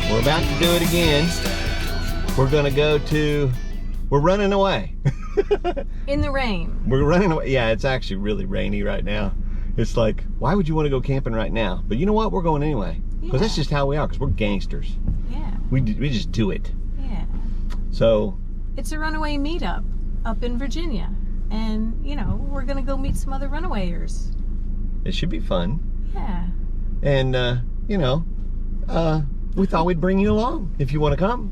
We're about to do it again. We're gonna go to, we're running away. In the rain. We're running away. Yeah, it's actually really rainy right now. It's like, why would you want to go camping right now? But you know what? We're going anyway. Because that's just how we are, because we're gangsters. Yeah. We just do it. Yeah. So. It's a runaway meetup up in Virginia. And, you know, we're going to go meet some other runawayers. It should be fun. Yeah. And, you know, we thought we'd bring you along if you want to come.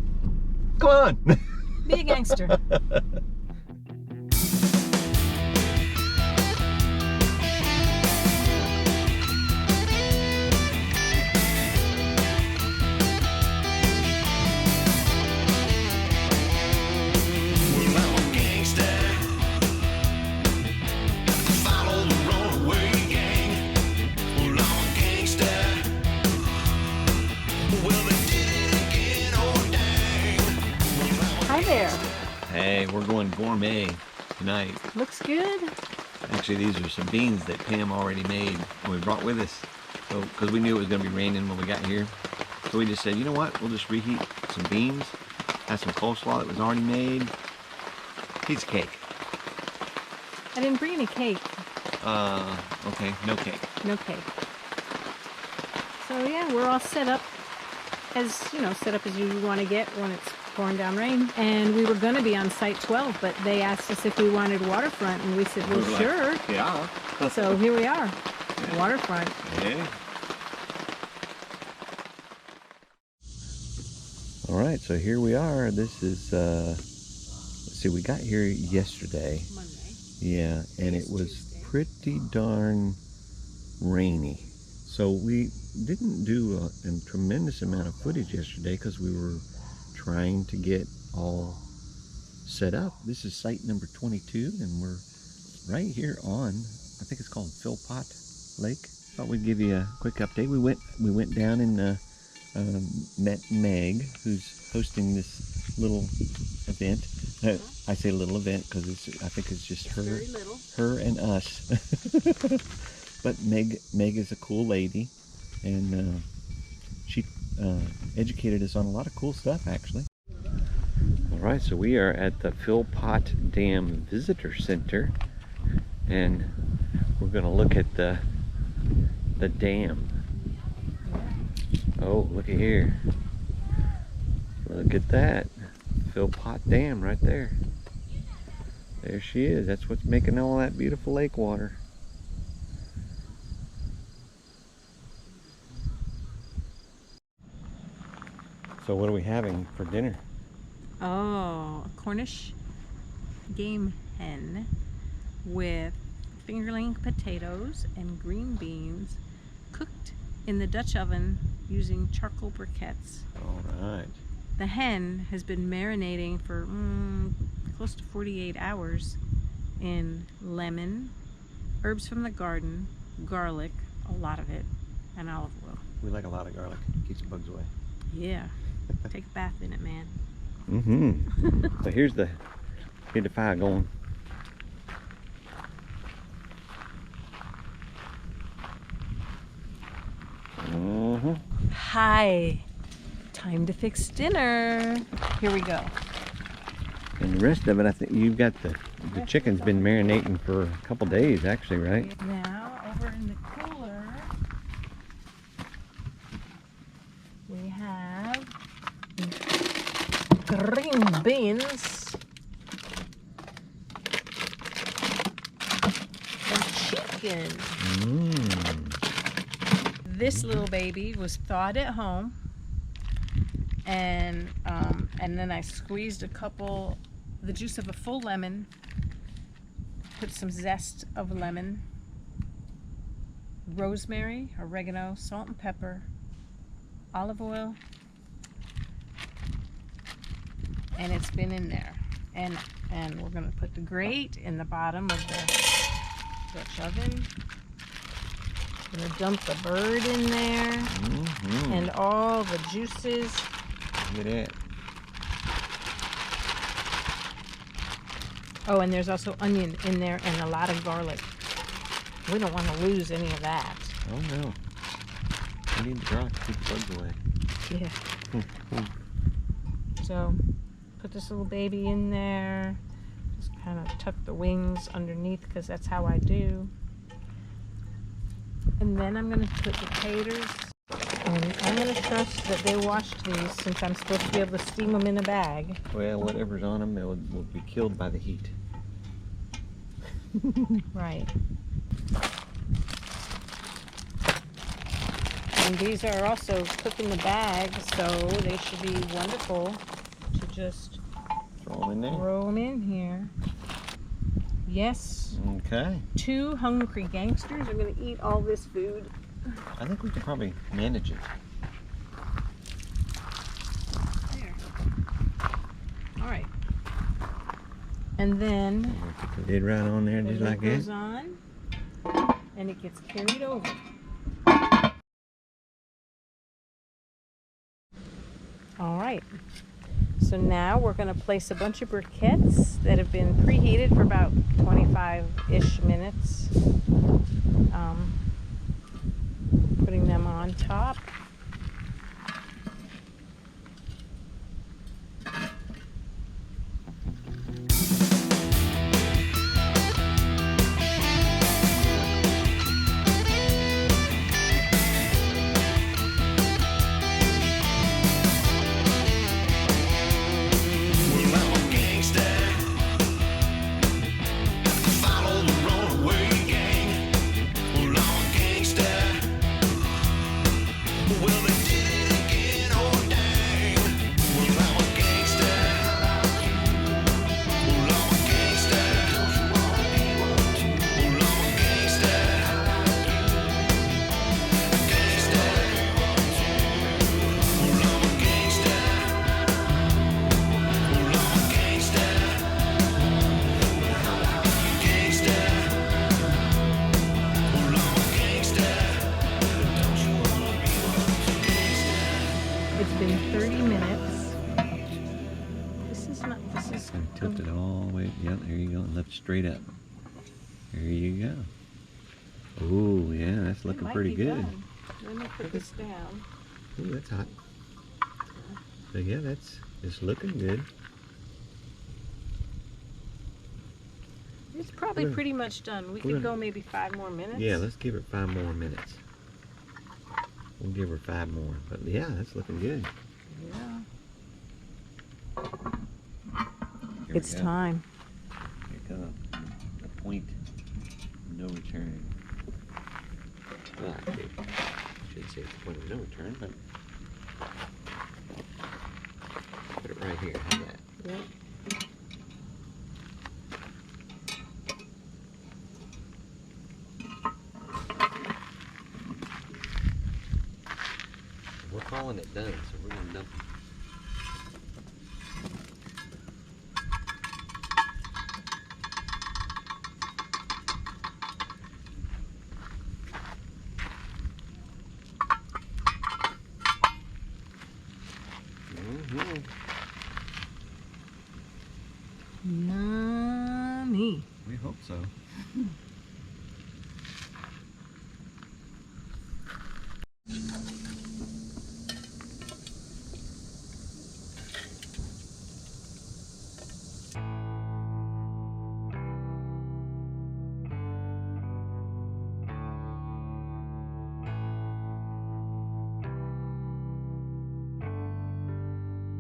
Come on. Be a gangster. Hey, we're going gourmet tonight. Looks good. Actually, these are some beans that Pam already made and we brought with us. So, because we knew it was going to be raining when we got here. So we just said, you know what? We'll just reheat some beans. Have some coleslaw that was already made. Piece of cake. I didn't bring any cake. Okay, no cake. No cake. So yeah, we're all set up as, you know, set up as you want to get when it's pouring down rain. And we were going to be on Site 12, but they asked us if we wanted waterfront, and we said, well, sure. Like, yeah. So here we are, Yeah. waterfront. Yeah. All right, so here we are. This is, let's see, we got here yesterday. Monday. Yeah, and it was pretty darn rainy. So we didn't do a tremendous amount of footage yesterday because we were trying to get all set up. This is site number 22, and we're right here on, I think it's called Philpott Lake. Thought we'd give you a quick update. We went down and met Meg, who's hosting this little event. I say little event because I think it's just her and us. But Meg is a cool lady, and she educated us on a lot of cool stuff, actually. All right, so we are at the Philpot Dam Visitor Center, and we're going to look at the dam. Oh, look at here. Look at that. Philpot Dam right there. There she is. That's what's making all that beautiful lake water. So what are we having for dinner? Oh, a Cornish game hen with fingerling potatoes and green beans cooked in the Dutch oven using charcoal briquettes. All right. The hen has been marinating for close to 48 hours in lemon, herbs from the garden, garlic, a lot of it, and olive oil. We like a lot of garlic. Keeps the bugs away. Yeah. Take a bath in it, man. Mm-hmm. So here's the fire going. Mm-hmm. Hi. Time to fix dinner. Here we go. And the rest of it, I think you've got the chicken's been marinating for a couple days, actually, right? Now, over in the cooler, we have green beans and chicken. This little baby was thawed at home, and then I squeezed the juice of a full lemon, put some zest of lemon, rosemary, oregano, salt and pepper, olive oil, and it's been in there. And we're gonna put the grate in the bottom of the Dutch oven. Gonna dump the bird in there, and all the juices. Look at that. Oh, and there's also onion in there and a lot of garlic. We don't want to lose any of that. Oh no. We need the garlic to keep the bugs away. Yeah. So, put this little baby in there. Just kind of tuck the wings underneath because that's how I do. And then I'm going to put the taters. And I'm going to trust that they washed these since I'm supposed to be able to steam them in a bag. Well, whatever's on them will be killed by the heat. Right. And these are also cooked in the bag, so they should be wonderful to just Throw them in there. throw them in here. Yes. Okay. 2 hungry gangsters are going to eat all this food. I think we can probably manage it. There. All right. And then Put the lid right on there, just like it that. goes on, and it gets carried over. All right. So now we're going to place a bunch of briquettes that have been preheated for about 25-ish minutes. Putting them on top. It's been 30 minutes. This is And tilt it all the way. Yeah, there you go. And lift straight up. There you go. Oh, yeah, that's looking pretty good. Done. Let me put this down. Ooh, that's hot. So yeah, it's looking good. It's probably pretty much done. We could go maybe 5 more minutes. Yeah, let's give it 5 more minutes. We'll give her 5 more. But yeah, that's looking good. Yeah. Here It's we go. time. Here comes the point of no return. Well, I shouldn't say it's the point of no return, but put it right here. How's that? Yep. We're calling it done, so we're gonna dump it. Yummy. We hope so.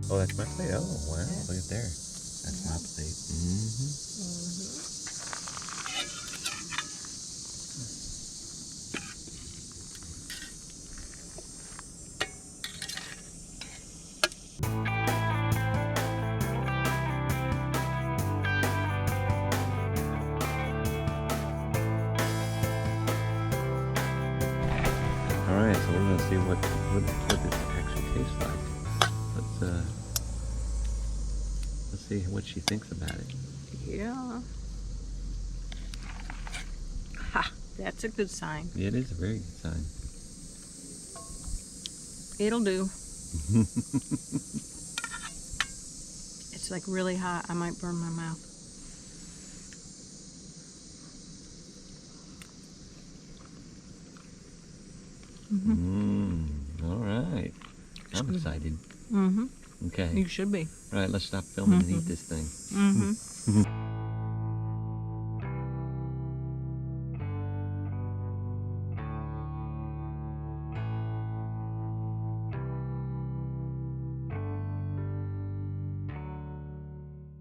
Oh, that's my plate. Oh, wow. Yes. Look at there. That's my plate. All right, so we're going to see what this actually tastes like. Let's see what she thinks about it. Yeah. Ha! That's a good sign. Yeah, it is a very good sign. It'll do. It's like really hot. I might burn my mouth. All right. I'm excited. Mm-hmm. Okay. You should be. All right, let's stop filming and eat this thing. Mm-hmm.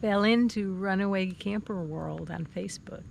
Fell into Runaway Camper World on Facebook.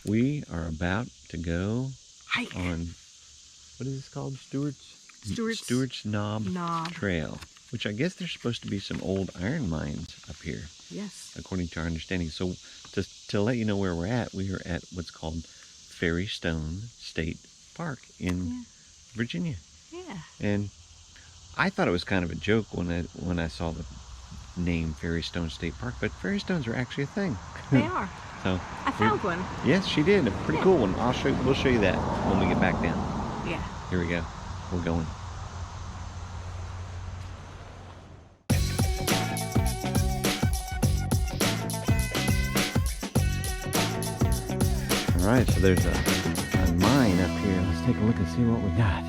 We are about to go Hike. on, what is this called? Stewart's Knob Knob. Trail, which I guess there's supposed to be some old iron mines up here, Yes. according to our understanding. So to let you know where we're at, we are at what's called Fairystone State Park in Virginia. Yeah. And I thought it was kind of a joke when I saw the name Fairystone State Park, but Fairystones are actually a thing. They are. So I found one. yes, she did. A pretty cool one. We'll show you that when we get back down. Yeah. Here we go. We're going. All right, so there's a mine up here. Let's take a look and see what we got.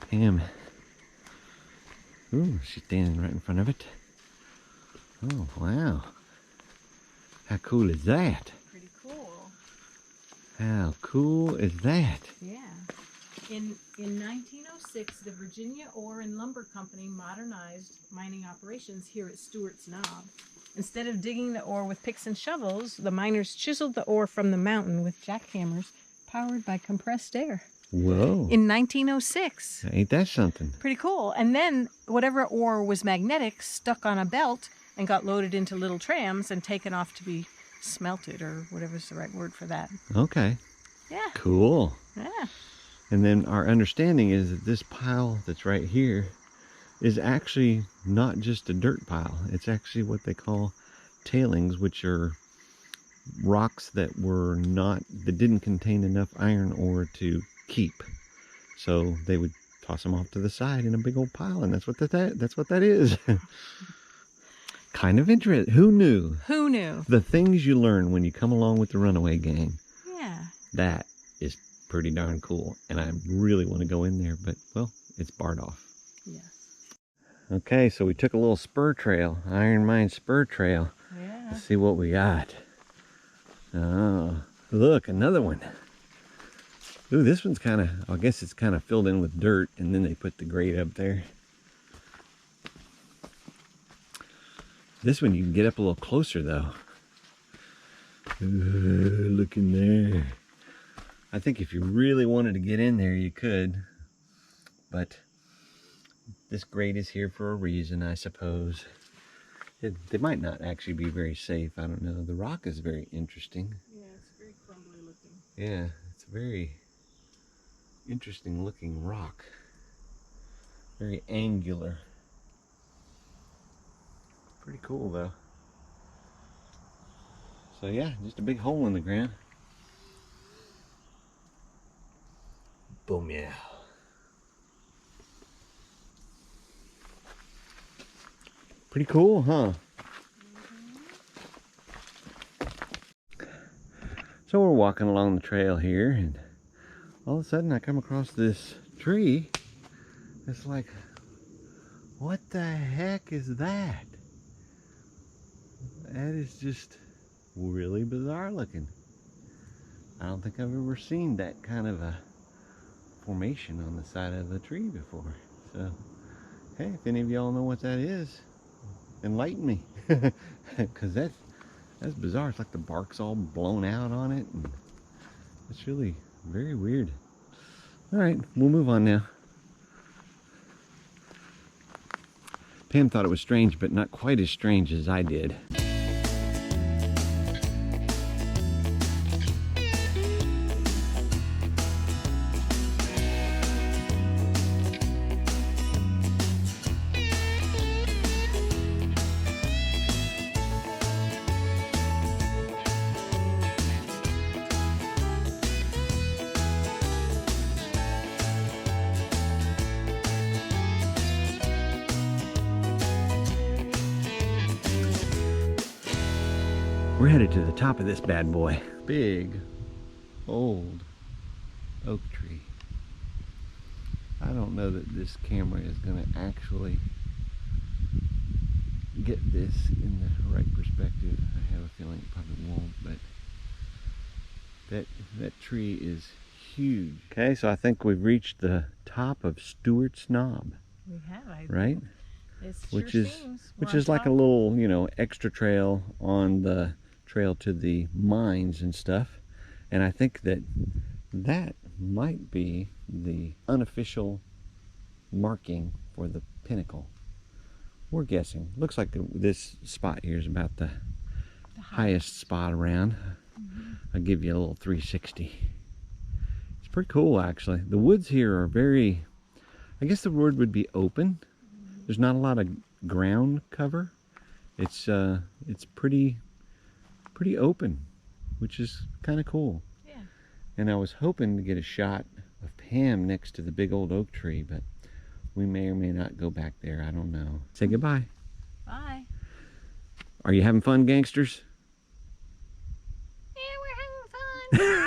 Pam. Ooh, she's standing right in front of it. Oh, wow. How cool is that? Pretty cool. How cool is that? Yeah. In 1906, the Virginia Ore and Lumber Company modernized mining operations here at Stewart's Knob. Instead of digging the ore with picks and shovels, the miners chiseled the ore from the mountain with jackhammers powered by compressed air. Whoa. In 1906. Ain't that something? Pretty cool. And then whatever ore was magnetic stuck on a belt and got loaded into little trams and taken off to be smelted, or whatever's the right word for that. Okay. Yeah. Cool. Yeah. And then our understanding is that this pile that's right here is actually not just a dirt pile. It's actually what they call tailings, which are rocks that didn't contain enough iron ore to keep. So they would toss them off to the side in a big old pile, and that's what that is. Kind of interesting. Who knew? Who knew? The things you learn when you come along with the Runaway Gang. Yeah. That is pretty darn cool. And I really want to go in there, but, well, it's barred off. Yes. Okay, so we took a little spur trail, Iron Mine spur trail. Yeah. Let's see what we got. Oh, look, another one. Ooh, this one's kind of, I guess it's kind of filled in with dirt, and then they put the grate up there. This one you can get up a little closer though. Ooh, look in there. I think if you really wanted to get in there, you could. But this grate is here for a reason, I suppose. They might not actually be very safe. I don't know. The rock is very interesting. Yeah, it's very crumbly looking. Yeah, it's a very interesting looking rock. Very angular. Pretty cool though. So yeah, just a big hole in the ground. Boom, yeah. Pretty cool, huh? So we're walking along the trail here, and all of a sudden I come across this tree. It's like, what the heck is that? That is just really bizarre looking. I don't think I've ever seen that kind of a formation on the side of a tree before. So, hey, if any of y'all know what that is, enlighten me. Because that's bizarre. It's like the bark's all blown out on it. And it's really very weird. All right, we'll move on now. Pam thought it was strange, but not quite as strange as I did. We're headed to the top of this bad boy. Big, old oak tree. I don't know that this camera is going to actually get this in the right perspective. I have a feeling it probably won't, but that tree is huge. Okay, so I think we've reached the top of Stewart's Knob. We have, right? Which is like a little, you know, extra trail on the trail to the mines and stuff. And I think that might be the unofficial marking for the pinnacle. We're guessing. Looks like this spot here is about the highest spot around. I'll give you a little 360. It's pretty cool, actually. The woods here are very, I guess the word would be open. There's not a lot of ground cover. It's pretty open, which is kind of cool. Yeah. And I was hoping to get a shot of Pam next to the big old oak tree, but we may or may not go back there. I don't know. Say goodbye. Bye. Are you having fun, gangsters? Yeah, we're having fun.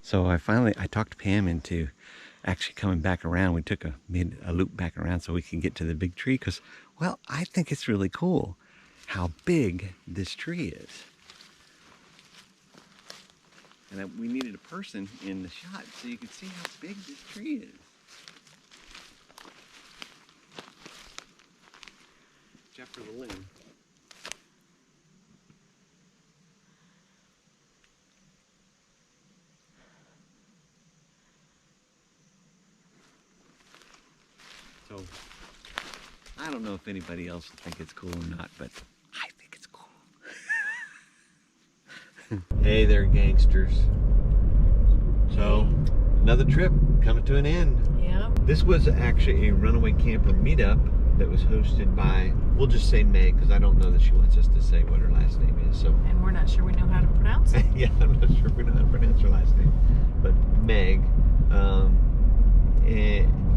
So I talked Pam into actually coming back around. We made a loop back around so we can get to the big tree because, well, I think it's really cool how big this tree is. And we needed a person in the shot so you could see how big this tree is. Except for the limb. So, I don't know if anybody else will think it's cool or not, but I think it's cool. Hey there, gangsters. So, another trip coming to an end. Yeah. This was actually a Runaway Camper Meet Up that was hosted by, we'll just say Meg, because I don't know that she wants us to say what her last name is. So. And we're not sure we know how to pronounce it. Yeah, I'm not sure we know how to pronounce her last name. But Meg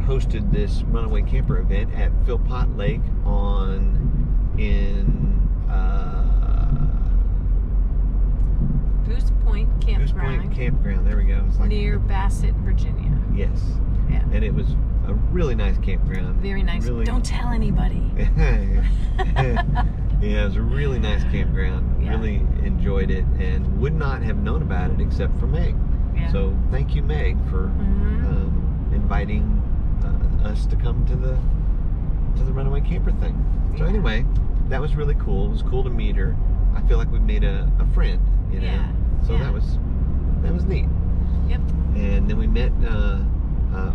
hosted this Runaway Camper event at Philpott Lake in Goose Point Campground. Goose Point Campground, there we go. It's like near Basset, Virginia. Yes. Yeah. And it was a really nice campground. Very nice. Really... Don't tell anybody. Yeah, it was a really nice campground. Yeah. Really enjoyed it and would not have known about it except for Meg. Yeah. So thank you, Meg, for inviting us to come to the Runaway Camper thing. So anyway, that was really cool. It was cool to meet her. I feel like we made a friend, you know. Yeah. So that was neat. Yep. And then we met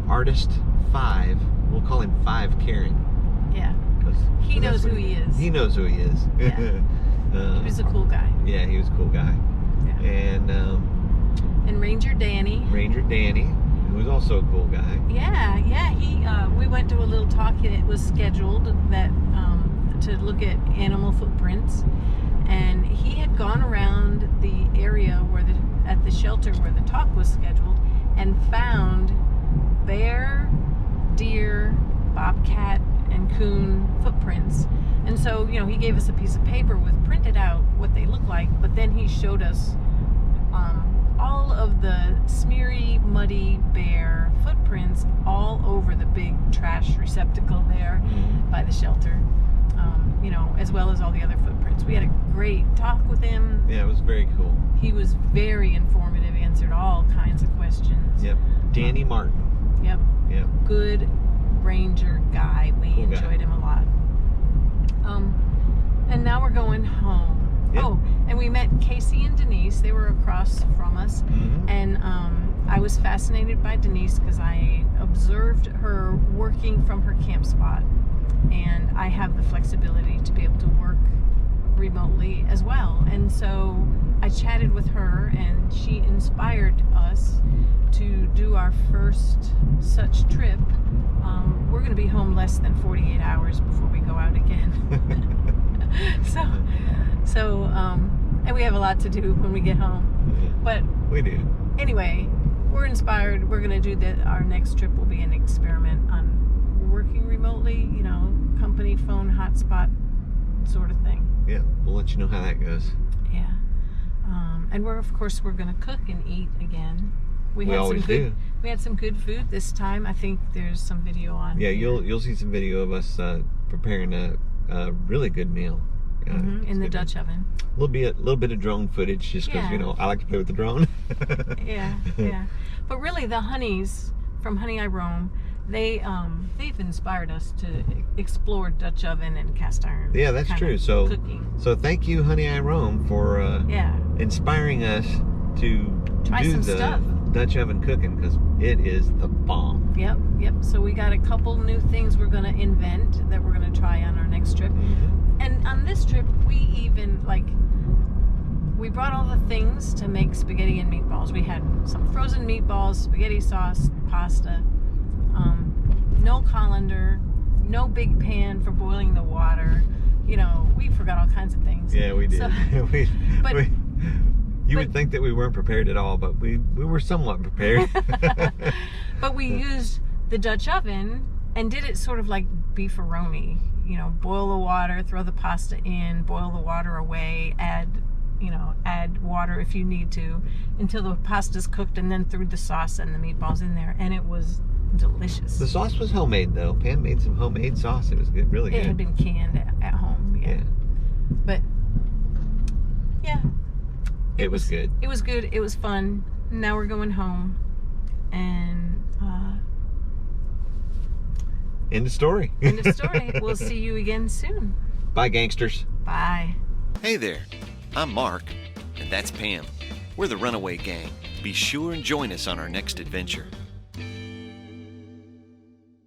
Artist 5. We'll call him 5 Karen. Yeah. He knows who he is. He knows who he is. Yeah. He was a cool guy. Yeah, he was a cool guy. Yeah. And Ranger Danny. Who was also a cool guy. Yeah. He we went to a little talk. It was scheduled that to look at animal footprints, and he had gone around the area where at the shelter where the talk was scheduled and found bear, deer, bobcat, and coon footprints. And so, you know, he gave us a piece of paper with printed out what they look like, but then he showed us all of the smeary, muddy bear footprints all over the big trash receptacle there by the shelter, you know, as well as all the other footprints. We had a great talk with him. Yeah, it was very cool. He was very informative, answered all kinds of questions. Yep. Danny Martin. Yep. Yep. Good ranger guy. We Cool guy. enjoyed him a lot. And now we're going home. Yep. Oh, and we met Casey and Denise. They were across from us. And I was fascinated by Denise because I observed her working from her camp spot. And I have the flexibility to be able to work remotely as well. And so I chatted with her, and she inspired us to do our first such trip. We're going to be home less than 48 hours before we go out again. So, and we have a lot to do when we get home. But we do. Anyway, we're inspired. We're going to do that. Our next trip will be an experiment on working remotely, you know, company phone hotspot sort of thing. Yeah, we'll let you know how that goes. Yeah. And we're going to cook and eat again. We always do. We had some good food this time. I think there's some video on. Yeah, here. you'll see some video of us preparing a really good meal. In the Dutch oven. A little bit of drone footage, just because you know I like to play with the drone. Yeah. But really, the honeys from Honey I Roam, they've inspired us to explore Dutch oven and cast iron. Yeah, that's true. So thank you, Honey I Roam, for inspiring us to try do some the stuff. Dutch oven cooking, because it is the bomb. Yep. So we got a couple new things we're going to invent that we're going to try on our next trip. And on this trip, we even, we brought all the things to make spaghetti and meatballs. We had some frozen meatballs, spaghetti sauce, pasta, no colander, no big pan for boiling the water. You know, we forgot all kinds of things. Yeah, we did. So, you would think that we weren't prepared at all, but we were somewhat prepared. But we used the Dutch oven and did it sort of like beefaroni. You know, boil the water, throw the pasta in, boil the water away, add water if you need to, until the pasta's cooked, and then threw the sauce and the meatballs in there, and it was delicious. The sauce was homemade, though. Pam made some homemade sauce. It was good, really good. It had been canned at home, yeah. But, yeah. It was good. It was good. It was fun. Now we're going home, and end of story. End of story. We'll see you again soon. Bye, gangsters. Bye. Hey there, I'm Mark, and that's Pam. We're the Runaway Gang. Be sure and join us on our next adventure.